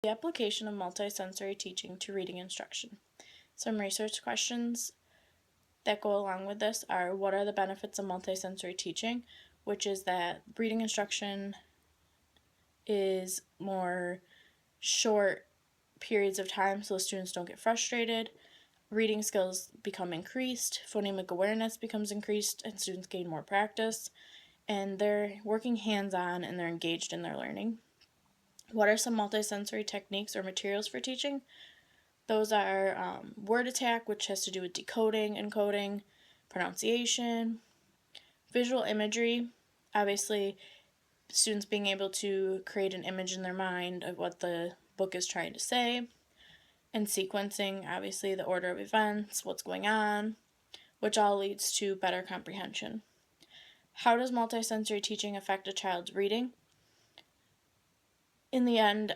The application of multisensory teaching to reading instruction. Some research questions that go along with this are: what are the benefits of multisensory teaching, which is that reading instruction is more short periods of time so the students don't get frustrated. Reading skills become increased, phonemic awareness becomes increased, and students gain more practice, and they're working hands-on and they're engaged in their learning. What are some multisensory techniques or materials for teaching? Those are word attack, which has to do with decoding, encoding, pronunciation, visual imagery, obviously students being able to create an image in their mind of what the book is trying to say, and sequencing, obviously the order of events, what's going on, which all leads to better comprehension. How does multisensory teaching affect a child's reading? In the end,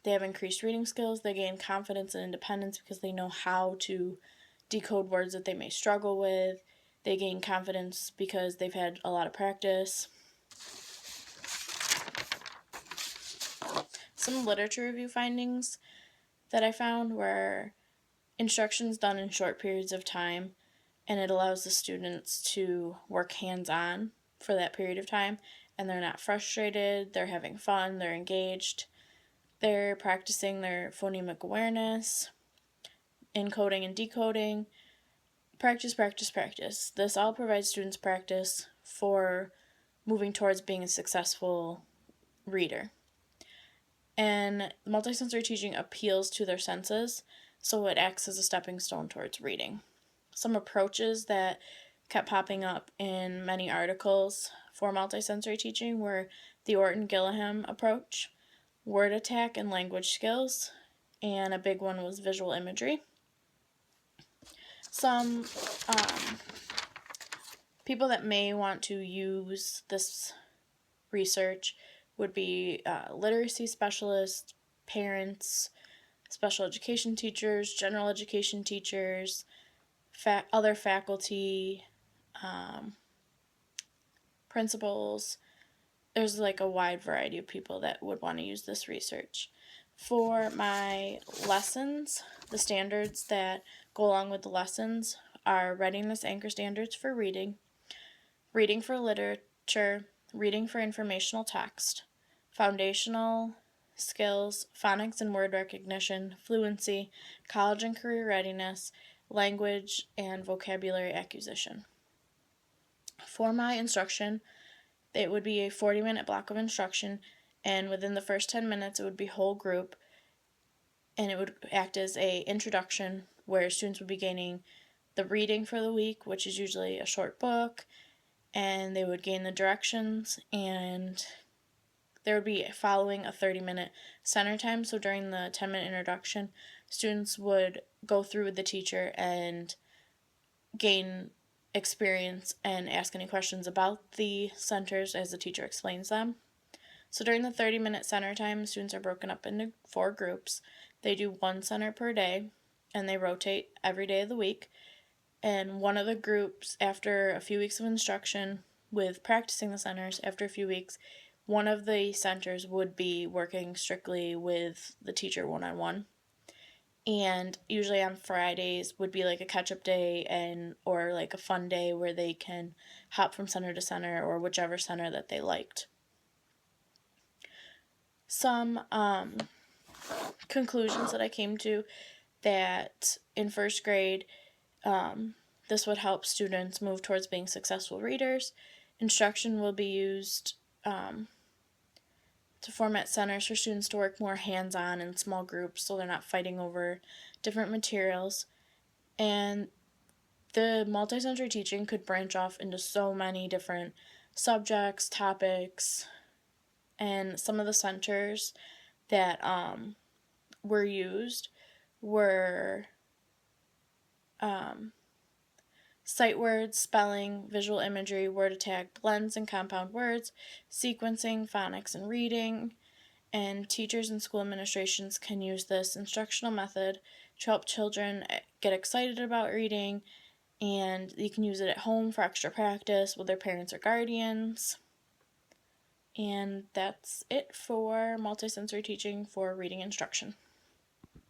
they have increased reading skills, they gain confidence and independence because they know how to decode words that they may struggle with, they gain confidence because they've had a lot of practice. Some literature review findings that I found were: instruction's done in short periods of time, and it allows the students to work hands-on for that period of time, and they're not frustrated, they're having fun, they're engaged, they're practicing their phonemic awareness, encoding and decoding. Practice, practice, practice. This all provides students practice for moving towards being a successful reader. And multisensory teaching appeals to their senses, so it acts as a stepping stone towards reading. Some approaches that kept popping up in many articles for multisensory teaching were the Orton-Gillingham approach, word attack and language skills, and a big one was visual imagery. Some people that may want to use this research would be literacy specialists, parents, special education teachers, general education teachers, other faculty, principals. There's like a wide variety of people that would want to use this research. For my lessons, the standards that go along with the lessons are readiness anchor standards for reading, reading for literature, reading for informational text, foundational skills, phonics and word recognition, fluency, college and career readiness, language and vocabulary acquisition. For my instruction, it would be a 40-minute block of instruction, and within the first 10 minutes it would be whole group, and it would act as an introduction where students would be gaining the reading for the week, which is usually a short book, and they would gain the directions, and there would be following a 30-minute center time. So during the 10-minute introduction, students would go through with the teacher and gain experience and ask any questions about the centers as the teacher explains them. So during the 30-minute center time, students are broken up into 4 groups. They do 1 center per day, and they rotate every day of the week. And one of the groups, after a few weeks of instruction with practicing the centers, after a few weeks, one of the centers would be working strictly with the teacher one-on-one. And usually on Fridays would be like a catch-up day or like a fun day where they can hop from center to center or whichever center that they liked. Some conclusions that I came to: that in first grade, this would help students move towards being successful readers. Instruction will be used to format centers for students to work more hands-on in small groups so they're not fighting over different materials. And the multisensory teaching could branch off into so many different subjects, topics, and some of the centers that were used were sight words, spelling, visual imagery, word attack, blends and compound words, sequencing, phonics, and reading. And teachers and school administrations can use this instructional method to help children get excited about reading, and you can use it at home for extra practice with their parents or guardians. And that's it for multisensory teaching for reading instruction.